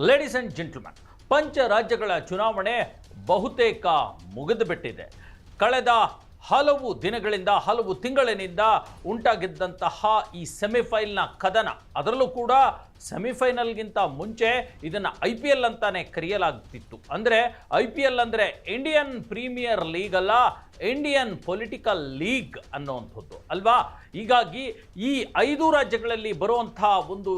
Ladies and gentleman, ಪಂಚ ರಾಜ್ಯಗಳ ಚುನಾವಣೆ ಬಹುತೇಕ ಮುಗಿದು ಬಿಟ್ಟಿದೆ. ಕಳೆದ ಹಲವು ದಿನಗಳಿಂದ ಹಲವು ತಿಂಗಳಿನಿಂದ ಉಂಟಾಗಿದ್ದಂತಹ ಈ ಸೆಮಿಫೈನಲ್ನ ಕದನ, ಅದರಲ್ಲೂ ಕೂಡ ಸೆಮಿಫೈನಲ್ಗಿಂತ ಮುಂಚೆ ಇದನ್ನು IPL ಅಂತಾನೆ ಕರೆಯಲಾಗ್ತಿತ್ತು. ಅಂದರೆ IPL ಅಂದರೆ ಇಂಡಿಯನ್ ಪ್ರೀಮಿಯರ್ ಲೀಗ್ ಅಲ್ಲ, ಇಂಡಿಯನ್ ಪೊಲಿಟಿಕಲ್ ಲೀಗ್ ಅನ್ನುವಂಥದ್ದು ಅಲ್ವಾ. ಹೀಗಾಗಿ ಈ 5 ರಾಜ್ಯಗಳಲ್ಲಿ ಬರುವಂತಹ ಒಂದು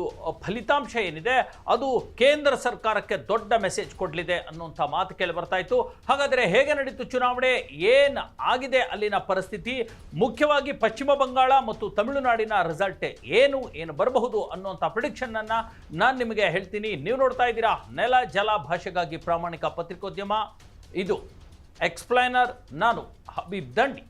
ಫಲಿತಾಂಶ ಏನಿದೆ ಅದು ಕೇಂದ್ರ ಸರ್ಕಾರಕ್ಕೆ ದೊಡ್ಡ ಮೆಸೇಜ್ ಕೊಡಲಿದೆ ಅನ್ನುವಂಥ ಮಾತು ಕೇಳಿ ಬರ್ತಾ ಇತ್ತು. ಹಾಗಾದರೆ ಹೇಗೆ ನಡೀತು ಚುನಾವಣೆ, ಏನು ಆಗಿದೆ ಅಲ್ಲಿನ ಪರಿಸ್ಥಿತಿ, ಮುಖ್ಯವಾಗಿ ಪಶ್ಚಿಮ ಬಂಗಾಳ ಮತ್ತು ತಮಿಳುನಾಡಿನ ರಿಸಲ್ಟ್ ಏನು ಬರಬಹುದು ಅನ್ನುವಂಥ ಪ್ರಿಡಿಕ್ಷನ್ ಅನ್ನ ನಾನು ನಿಮಗೆ ಹೇಳ್ತೀನಿ. ನೀವು ನೋಡ್ತಾ ಇದ್ದೀರಾ ನೆಲ ಜಲ ಭಾಷೆಗಾಗಿ ಪ್ರಾಮಾಣಿಕ ಪತ್ರಿಕೋದ್ಯಮ, ಇದು ಎಕ್ಸ್ಪ್ಲೈನರ್. ನಾನು ಹಬೀಬ್ ದಂಡಿ.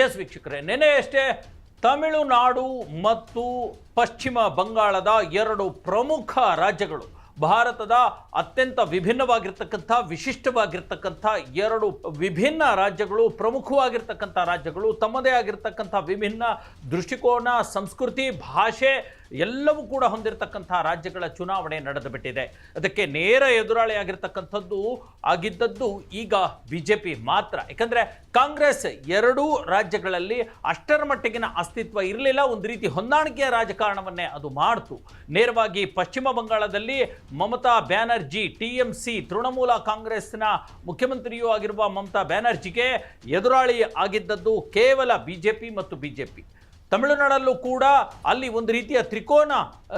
ಎಸ್ ವೀಕ್ಷಕರೇ, ನೆನೆಯಷ್ಟೇ ತಮಿಳುನಾಡು ಮತ್ತು ಪಶ್ಚಿಮ ಬಂಗಾಳದ 2 ಪ್ರಮುಖ ರಾಜ್ಯಗಳು, ಭಾರತದ ಅತ್ಯಂತ ವಿಭಿನ್ನವಾಗಿರ್ತಕ್ಕಂಥ ವಿಶಿಷ್ಟವಾಗಿರ್ತಕ್ಕಂಥ 2 ವಿಭಿನ್ನ ರಾಜ್ಯಗಳು, ಪ್ರಮುಖವಾಗಿರ್ತಕ್ಕಂಥ ರಾಜ್ಯಗಳು, ತಮ್ಮದೇ ಆಗಿರ್ತಕ್ಕಂಥ ವಿಭಿನ್ನ ದೃಷ್ಟಿಕೋನ, ಸಂಸ್ಕೃತಿ, ಭಾಷೆ ಎಲ್ಲವೂ ಕೂಡ ಹೊಂದಿರತಕ್ಕಂಥ ರಾಜ್ಯಗಳ ಚುನಾವಣೆ ನಡೆದು ಬಿಟ್ಟಿದೆ. ಅದಕ್ಕೆ ನೇರ ಎದುರಾಳಿಯಾಗಿರ್ತಕ್ಕಂಥದ್ದು ಆಗಿದ್ದದ್ದು ಈಗ BJP ಮಾತ್ರ. ಯಾಕಂದರೆ ಕಾಂಗ್ರೆಸ್ 2 ರಾಜ್ಯಗಳಲ್ಲಿ ಅಷ್ಟರ ಮಟ್ಟಿಗಿನ ಅಸ್ತಿತ್ವ ಇರಲಿಲ್ಲ. ಒಂದು ರೀತಿ ಹೊಂದಾಣಿಕೆಯ ರಾಜಕಾರಣವನ್ನೇ ಅದು ಮಾಡ್ತು. ನೇರವಾಗಿ ಪಶ್ಚಿಮ ಬಂಗಾಳದಲ್ಲಿ ಮಮತಾ ಬ್ಯಾನರ್ಜಿ, TMC ತೃಣಮೂಲ ಕಾಂಗ್ರೆಸ್ನ ಮುಖ್ಯಮಂತ್ರಿಯೂ ಆಗಿರುವ ಮಮತಾ ಬ್ಯಾನರ್ಜಿಗೆ ಎದುರಾಳಿ ಆಗಿದ್ದದ್ದು ಕೇವಲ BJP ಮತ್ತು BJP. ತಮಿಳುನಾಡಲ್ಲೂ ಕೂಡ ಅಲ್ಲಿ ಒಂದು ರೀತಿಯ ತ್ರಿಕೋನ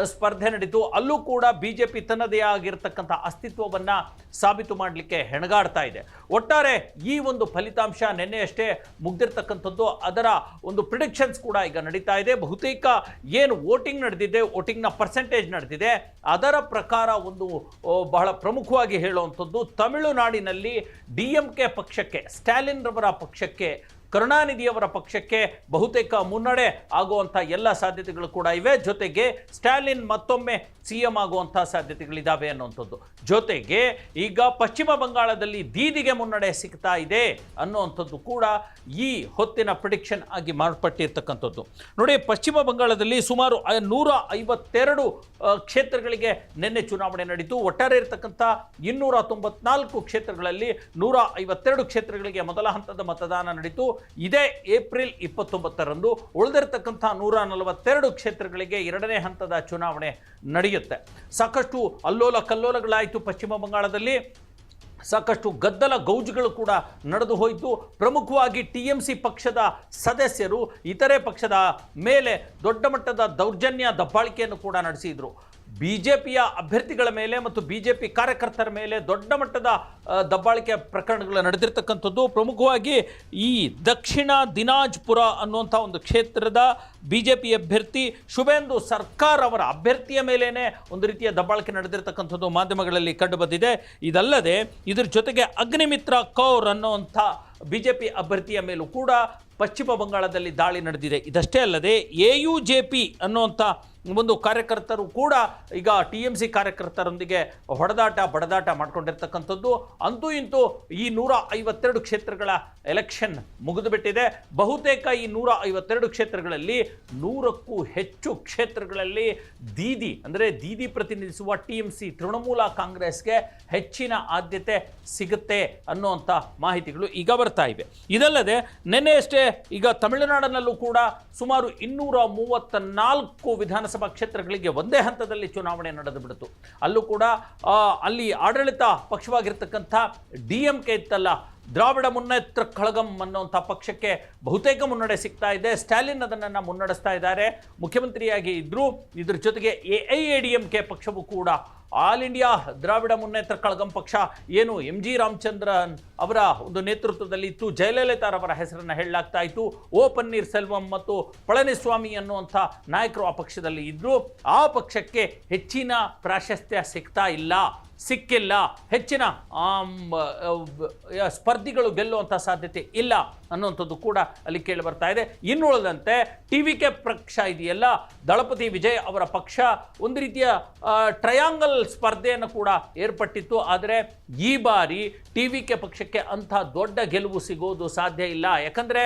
ಸ್ಪರ್ಧೆ ನಡೀತು. ಅಲ್ಲೂ ಕೂಡ BJP ತನ್ನದೇ ಆಗಿರ್ತಕ್ಕಂಥ ಅಸ್ತಿತ್ವವನ್ನು ಸಾಬೀತು ಮಾಡಲಿಕ್ಕೆ ಹೆಣಗಾಡ್ತಾ ಇದೆ. ಒಟ್ಟಾರೆ ಈ ಒಂದು ಫಲಿತಾಂಶ ನಿನ್ನೆಯಷ್ಟೇ ಮುಗ್ದಿರ್ತಕ್ಕಂಥದ್ದು. ಅದರ ಒಂದು ಪ್ರಿಡಿಕ್ಷನ್ಸ್ ಕೂಡ ಈಗ ನಡೀತಾ ಇದೆ. ಬಹುತೇಕ ಏನು ವೋಟಿಂಗ್ ನಡೆದಿದೆ, ವೋಟಿಂಗ್ನ ಪರ್ಸೆಂಟೇಜ್ ನಡೆದಿದೆ, ಅದರ ಪ್ರಕಾರ ಒಂದು ಬಹಳ ಪ್ರಮುಖವಾಗಿ ಹೇಳುವಂಥದ್ದು, ತಮಿಳುನಾಡಿನಲ್ಲಿ DMK ಪಕ್ಷಕ್ಕೆ, ಸ್ಟಾಲಿನ್ ರವರ ಪಕ್ಷಕ್ಕೆ, ಕರುಣಾನಿಧಿಯವರ ಪಕ್ಷಕ್ಕೆ ಬಹುತೇಕ ಮುನ್ನಡೆ ಆಗುವಂಥ ಎಲ್ಲ ಸಾಧ್ಯತೆಗಳು ಕೂಡ ಇವೆ. ಜೊತೆಗೆ ಸ್ಟಾಲಿನ್ ಮತ್ತೊಮ್ಮೆ CM ಆಗುವಂಥ ಸಾಧ್ಯತೆಗಳಿದ್ದಾವೆ ಅನ್ನುವಂಥದ್ದು. ಜೊತೆಗೆ ಈಗ ಪಶ್ಚಿಮ ಬಂಗಾಳದಲ್ಲಿ ದೀದಿಗೆ ಮುನ್ನಡೆ ಸಿಗ್ತಾ ಇದೆ ಅನ್ನುವಂಥದ್ದು ಕೂಡ ಈ ಹೊತ್ತಿನ ಪ್ರಿಡಿಕ್ಷನ್ ಆಗಿ ಮಾರ್ಪಟ್ಟಿರ್ತಕ್ಕಂಥದ್ದು. ನೋಡಿ, ಪಶ್ಚಿಮ ಬಂಗಾಳದಲ್ಲಿ ಸುಮಾರು 152 ಕ್ಷೇತ್ರಗಳಿಗೆ ನಿನ್ನೆ ಚುನಾವಣೆ ನಡೀತು. ಒಟ್ಟಾರೆ ಇರತಕ್ಕಂಥ 294 ಕ್ಷೇತ್ರಗಳಲ್ಲಿ 152 ಕ್ಷೇತ್ರಗಳಿಗೆ ಮೊದಲ ಹಂತದ ಮತದಾನ ನಡೀತು. ಇದೇ ಏಪ್ರಿಲ್ 29ರಂದು ಉಳಿದಿರತಕ್ಕಂಥ 142 ಕ್ಷೇತ್ರಗಳಿಗೆ 2ನೇ ಹಂತದ ಚುನಾವಣೆ ನಡೆಯುತ್ತೆ. ಸಾಕಷ್ಟು ಅಲ್ಲೋಲ ಕಲ್ಲೋಲಗಳಾಯಿತು ಪಶ್ಚಿಮ ಬಂಗಾಳದಲ್ಲಿ. ಸಾಕಷ್ಟು ಗದ್ದಲ ಗೌಜುಗಳು ಕೂಡ ನಡೆದು ಹೋಯಿತು. ಪ್ರಮುಖವಾಗಿ TMC ಪಕ್ಷದ ಸದಸ್ಯರು ಇತರೆ ಪಕ್ಷದ ಮೇಲೆ ದೊಡ್ಡ ಮಟ್ಟದ ದೌರ್ಜನ್ಯ ದಬ್ಬಾಳಿಕೆಯನ್ನು ಕೂಡ ನಡೆಸಿದರು. BJPಯ ಅಭ್ಯರ್ಥಿಗಳ ಮೇಲೆ ಮತ್ತು BJP ಕಾರ್ಯಕರ್ತರ ಮೇಲೆ ದೊಡ್ಡ ಮಟ್ಟದ ದಬ್ಬಾಳಿಕೆ ಪ್ರಕರಣಗಳು ನಡೆದಿರ್ತಕ್ಕಂಥದ್ದು. ಪ್ರಮುಖವಾಗಿ ಈ ದಕ್ಷಿಣ ದಿನಾಜ್ಪುರ ಅನ್ನುವಂಥ ಒಂದು ಕ್ಷೇತ್ರದ BJP ಅಭ್ಯರ್ಥಿ ಶುಭೇಂದು ಸರ್ಕಾರ್ ಅವರ ಅಭ್ಯರ್ಥಿಯ ಮೇಲೇ ಒಂದು ರೀತಿಯ ದಬ್ಬಾಳಿಕೆ ನಡೆದಿರ್ತಕ್ಕಂಥದ್ದು ಮಾಧ್ಯಮಗಳಲ್ಲಿ ಕಂಡುಬಂದಿದೆ. ಇದಲ್ಲದೆ ಇದರ ಜೊತೆಗೆ ಅಗ್ನಿಮಿತ್ರ ಕೌರ್ ಅನ್ನುವಂಥ BJP ಅಭ್ಯರ್ಥಿಯ ಮೇಲೂ ಕೂಡ ಪಶ್ಚಿಮ ಬಂಗಾಳದಲ್ಲಿ ದಾಳಿ ನಡೆದಿದೆ. ಇದಷ್ಟೇ ಅಲ್ಲದೆ AUJP ಅನ್ನುವಂಥ ಒಂದು ಕಾರ್ಯಕರ್ತರು ಕೂಡ ಈಗ TMC ಕಾರ್ಯಕರ್ತರೊಂದಿಗೆ ಬಡದಾಟ ಮಾಡ್ಕೊಂಡಿರ್ತಕ್ಕಂಥದ್ದು. ಅಂತೂ ಇಂತೂ ಈ 152 ಕ್ಷೇತ್ರಗಳ ಎಲೆಕ್ಷನ್ ಮುಗಿದು ಬಿಟ್ಟಿದೆ. ಬಹುತೇಕ ಈ 152 ಕ್ಷೇತ್ರಗಳಲ್ಲಿ 100ಕ್ಕೂ ಹೆಚ್ಚು ಕ್ಷೇತ್ರಗಳಲ್ಲಿ ದೀದಿ ಪ್ರತಿನಿಧಿಸುವ TMC ತೃಣಮೂಲ ಕಾಂಗ್ರೆಸ್ಗೆ ಹೆಚ್ಚಿನ ಆದ್ಯತೆ ಸಿಗುತ್ತೆ ಅನ್ನುವಂಥ ಮಾಹಿತಿಗಳು ಈಗ ಬರ್ತಾ ಇವೆ. ಇದಲ್ಲದೆ ನಿನ್ನೆಯಷ್ಟೇ ಈಗ ತಮಿಳುನಾಡಿನಲ್ಲೂ ಕೂಡ ಸುಮಾರು 234 ವಿಧಾನಸಭಾ ಕ್ಷೇತ್ರಗಳಿಗೆ ಒಂದೇ ಹಂತದಲ್ಲಿ ಚುನಾವಣೆ ನಡೆದು ಬಿಡ್ತು. ಅಲ್ಲೂ ಕೂಡ ಅಲ್ಲಿ ಆಡಳಿತ ಪಕ್ಷವಾಗಿರ್ತಕ್ಕಂಥ DMK ಇತ್ತಲ್ಲ, ದ್ರಾವಿಡ ಮುನ್ನೇತ್ರ ಕಳಗಂ ಅನ್ನುವಂಥ ಪಕ್ಷಕ್ಕೆ ಬಹುತೇಕ ಮುನ್ನಡೆ ಸಿಗ್ತಾ ಇದೆ. ಸ್ಟಾಲಿನ್ ಅದನ್ನು ಮುನ್ನಡೆಸ್ತಾ ಇದ್ದಾರೆ, ಮುಖ್ಯಮಂತ್ರಿಯಾಗಿ ಇದ್ದರು. ಇದ್ರ ಜೊತೆಗೆ AIADMK ಪಕ್ಷವೂ ಕೂಡ ಆಲ್ ಇಂಡಿಯಾ ದ್ರಾವಿಡ ಮುನ್ನೇತ್ರ ಕಳಗಂ ಪಕ್ಷ ಏನು MG ರಾಮಚಂದ್ರನ್ ಅವರ ಒಂದು ನೇತೃತ್ವದಲ್ಲಿ ಇತ್ತು, ಜಯಲಲಿತಾರವರ ಹೆಸರನ್ನು ಹೇಳಲಾಗ್ತಾ ಇತ್ತು. O ಪನ್ನೀರ್ ಸೆಲ್ವಂ ಮತ್ತು ಪಳನಿಸ್ವಾಮಿ ಅನ್ನುವಂಥ ನಾಯಕರು ಆ ಪಕ್ಷದಲ್ಲಿ ಇದ್ದರು. ಆ ಪಕ್ಷಕ್ಕೆ ಹೆಚ್ಚಿನ ಪ್ರಾಶಸ್ತ್ಯ ಸಿಗ್ತಾ ಇಲ್ಲ. ಸಿಕ್ಕಿಲ್ಲ, ಹೆಚ್ಚಿನ ಸ್ಪರ್ಧಿಗಳು ಗೆಲ್ಲುವಂಥ ಸಾಧ್ಯತೆ ಇಲ್ಲ ಅನ್ನುವಂಥದ್ದು ಕೂಡ ಅಲ್ಲಿ ಕೇಳಿ ಬರ್ತಾ ಇದೆ. ಇನ್ನುಳಿದಂತೆ TVK ಪಕ್ಷ ಇದೆಯಲ್ಲ, ದಳಪತಿ ವಿಜಯ್ ಅವರ ಪಕ್ಷ ಒಂದು ರೀತಿಯ ಟ್ರಯಾಂಗಲ್ ಸ್ಪರ್ಧೆಯನ್ನು ಕೂಡ ಏರ್ಪಟ್ಟಿತ್ತು. ಆದರೆ ಈ ಬಾರಿ TVK ಪಕ್ಷಕ್ಕೆ ಅಂಥ ದೊಡ್ಡ ಗೆಲುವು ಸಿಗೋದು ಸಾಧ್ಯ ಇಲ್ಲ. ಯಾಕಂದರೆ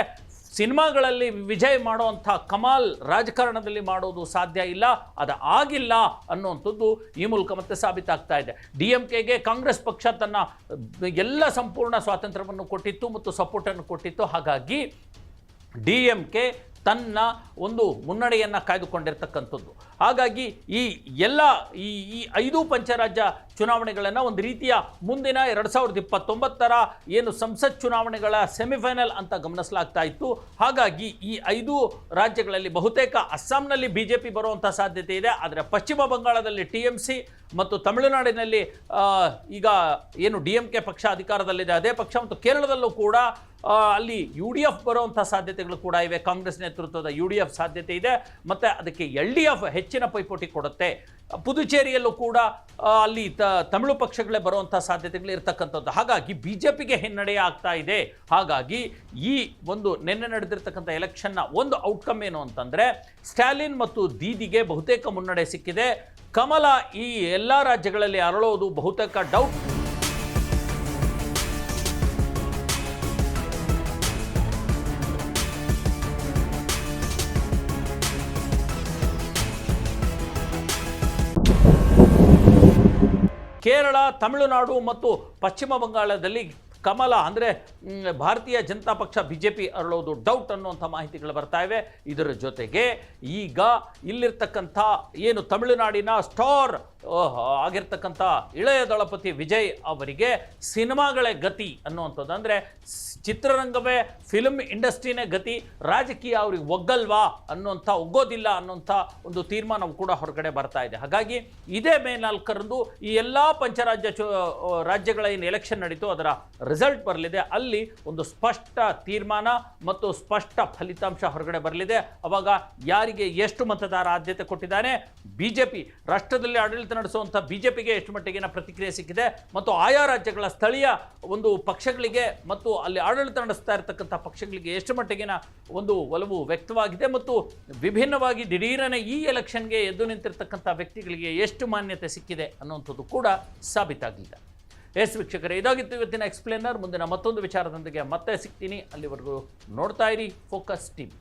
ಸಿನಿಮಾಗಳಲ್ಲಿ ವಿಜಯ್ ಮಾಡುವಂಥ ಕಮಾಲ್ ರಾಜಕಾರಣದಲ್ಲಿ ಮಾಡೋದು ಸಾಧ್ಯ ಇಲ್ಲ, ಅದು ಆಗಿಲ್ಲ ಅನ್ನುವಂಥದ್ದು ಈ ಮೂಲಕ ಮತ್ತೆ ಸಾಬೀತಾಗ್ತಾ ಇದೆ. DMKಗೆ ಕಾಂಗ್ರೆಸ್ ಪಕ್ಷ ತನ್ನ ಎಲ್ಲ ಸಂಪೂರ್ಣ ಸ್ವಾತಂತ್ರ್ಯವನ್ನು ಕೊಟ್ಟಿತ್ತು ಮತ್ತು ಸಪೋರ್ಟನ್ನು ಕೊಟ್ಟಿತ್ತು. ಹಾಗಾಗಿ DMK ತನ್ನ ಒಂದು ಮುನ್ನಡೆಯನ್ನು ಕಾಯ್ದುಕೊಂಡಿರ್ತಕ್ಕಂಥದ್ದು. ಹಾಗಾಗಿ ಈ ಎಲ್ಲ ಈ 5 ಪಂಚರಾಜ್ಯ ಚುನಾವಣೆಗಳನ್ನು ಒಂದು ರೀತಿಯ ಮುಂದಿನ 2029 ಏನು ಸಂಸತ್ ಚುನಾವಣೆಗಳ ಸೆಮಿಫೈನಲ್ ಅಂತ ಗಮನಿಸಲಾಗ್ತಾ ಇತ್ತು. ಹಾಗಾಗಿ ಈ 5 ರಾಜ್ಯಗಳಲ್ಲಿ ಬಹುತೇಕ ಅಸ್ಸಾಂನಲ್ಲಿ BJP ಬರುವಂಥ ಸಾಧ್ಯತೆ ಇದೆ. ಆದರೆ ಪಶ್ಚಿಮ ಬಂಗಾಳದಲ್ಲಿ TMC ಮತ್ತು ತಮಿಳುನಾಡಿನಲ್ಲಿ ಈಗ ಏನು DMK ಪಕ್ಷ ಅಧಿಕಾರದಲ್ಲಿದೆ ಅದೇ ಪಕ್ಷ, ಮತ್ತು ಕೇರಳದಲ್ಲೂ ಕೂಡ ಅಲ್ಲಿ UDF ಬರುವಂಥ ಸಾಧ್ಯತೆಗಳು ಕೂಡ ಇವೆ. ಕಾಂಗ್ರೆಸ್ ನೇತೃತ್ವದ UDF ಸಾಧ್ಯತೆ ಇದೆ, ಮತ್ತು ಅದಕ್ಕೆ LDF ಹೆಚ್ಚಿನ ಪೈಪೋಟಿ ಕೊಡುತ್ತೆ. ಪುದುಚೇರಿಯಲ್ಲೂ ಕೂಡ ಅಲ್ಲಿ ತಮಿಳು ಪಕ್ಷಗಳೇ ಬರುವಂಥ ಸಾಧ್ಯತೆಗಳು ಇರ್ತಕ್ಕಂಥದ್ದು. ಹಾಗಾಗಿ BJPಗೆ ಹಿನ್ನಡೆ ಆಗ್ತಾ ಇದೆ. ಹಾಗಾಗಿ ಈ ಒಂದು ನಿನ್ನೆ ನಡೆದಿರ್ತಕ್ಕಂಥ ಎಲೆಕ್ಷನ್ನ ಒಂದು ಔಟ್ಕಮ್ ಏನು ಅಂತಂದರೆ, ಸ್ಟಾಲಿನ್ ಮತ್ತು ದೀದಿಗೆ ಬಹುತೇಕ ಮುನ್ನಡೆ ಸಿಕ್ಕಿದೆ. ಕಮಲ ಈ ಎಲ್ಲ ರಾಜ್ಯಗಳಲ್ಲಿ ಅರಳೋದು ಬಹುತೇಕ ಡೌಟ್. ಕೇರಳ, ತಮಿಳುನಾಡು ಮತ್ತು ಪಶ್ಚಿಮ ಬಂಗಾಳದಲ್ಲಿ ಕಮಲ ಅಂದರೆ ಭಾರತೀಯ ಜನತಾ ಪಕ್ಷ BJP ಅರಳೋದು ಡೌಟ್ ಅನ್ನುವಂಥ ಮಾಹಿತಿಗಳು ಬರ್ತಾ ಇವೆ. ಇದರ ಜೊತೆಗೆ ಈಗ ಇಲ್ಲಿರ್ತಕ್ಕಂಥ ಏನು ತಮಿಳುನಾಡಿನ ಸ್ಟಾರ್ ಆಗಿರ್ತಕ್ಕಂಥ ಇಳೆಯ ದಳಪತಿ ವಿಜಯ್ ಅವರಿಗೆ ಸಿನಿಮಾಗಳೇ ಗತಿ ಅನ್ನುವಂಥದ್ದು, ಅಂದರೆ ಚಿತ್ರರಂಗವೇ ಫಿಲ್ಮ್ ಇಂಡಸ್ಟ್ರಿನೇ ಗತಿ, ರಾಜಕೀಯ ಅವ್ರಿಗೆ ಒಗ್ಗೋದಿಲ್ಲ ಅನ್ನುವಂಥ ಒಂದು ತೀರ್ಮಾನವು ಕೂಡ ಹೊರಗಡೆ ಬರ್ತಾ ಇದೆ. ಹಾಗಾಗಿ ಇದೇ ಮೇ 4ರಂದು ಈ ಎಲ್ಲ ಪಂಚರಾಜ್ಯ ರಾಜ್ಯಗಳ ಏನು ಎಲೆಕ್ಷನ್ ನಡೀತು ಅದರ ರಿಸಲ್ಟ್ ಬರಲಿದೆ. ಅಲ್ಲಿ ಒಂದು ಸ್ಪಷ್ಟ ತೀರ್ಮಾನ ಮತ್ತು ಸ್ಪಷ್ಟ ಫಲಿತಾಂಶ ಹೊರಗಡೆ ಬರಲಿದೆ. ಅವಾಗ ಯಾರಿಗೆ ಎಷ್ಟು ಮತದಾರ ಆದ್ಯತೆ ಕೊಟ್ಟಿದ್ದಾನೆ, BJP ರಾಷ್ಟ್ರದಲ್ಲಿ ಆಡಳಿತ ನಡೆಸುವಂಥ BJPಗೆ ಎಷ್ಟು ಮಟ್ಟಿಗಿನ ಪ್ರತಿಕ್ರಿಯೆ ಸಿಕ್ಕಿದೆ, ಮತ್ತು ಆಯಾ ರಾಜ್ಯಗಳ ಸ್ಥಳೀಯ ಒಂದು ಪಕ್ಷಗಳಿಗೆ ಮತ್ತು ಅಲ್ಲಿ ಆಡಳಿತ ನಡೆಸ್ತಾ ಇರತಕ್ಕಂಥ ಪಕ್ಷಗಳಿಗೆ ಎಷ್ಟು ಮಟ್ಟಿಗಿನ ಒಂದು ಒಲವು ವ್ಯಕ್ತವಾಗಿದೆ, ಮತ್ತು ವಿಭಿನ್ನವಾಗಿ ದಿಢೀರನೆ ಈ ಎಲೆಕ್ಷನ್ಗೆ ಎದ್ದು ನಿಂತಿರ್ತಕ್ಕಂಥ ವ್ಯಕ್ತಿಗಳಿಗೆ ಎಷ್ಟು ಮಾನ್ಯತೆ ಸಿಕ್ಕಿದೆ ಅನ್ನುವಂಥದ್ದು ಕೂಡ ಸಾಬೀತಾಗಲಿದೆ. ವೀಕ್ಷಕರೇ, ಇದಾಗಿತ್ತು ಇವತ್ತಿನ ಎಕ್ಸ್ಪ್ಲೇನರ್. ಮುಂದಿನ ಮತ್ತೊಂದು ವಿಚಾರದೊಂದಿಗೆ ಮತ್ತೆ ಸಿಗ್ತೀನಿ. ಅಲ್ಲಿವರೆಗೂ ನೋಡ್ತಾ ಇರಿ ಫೋಕಸ್ ಟಿವಿ.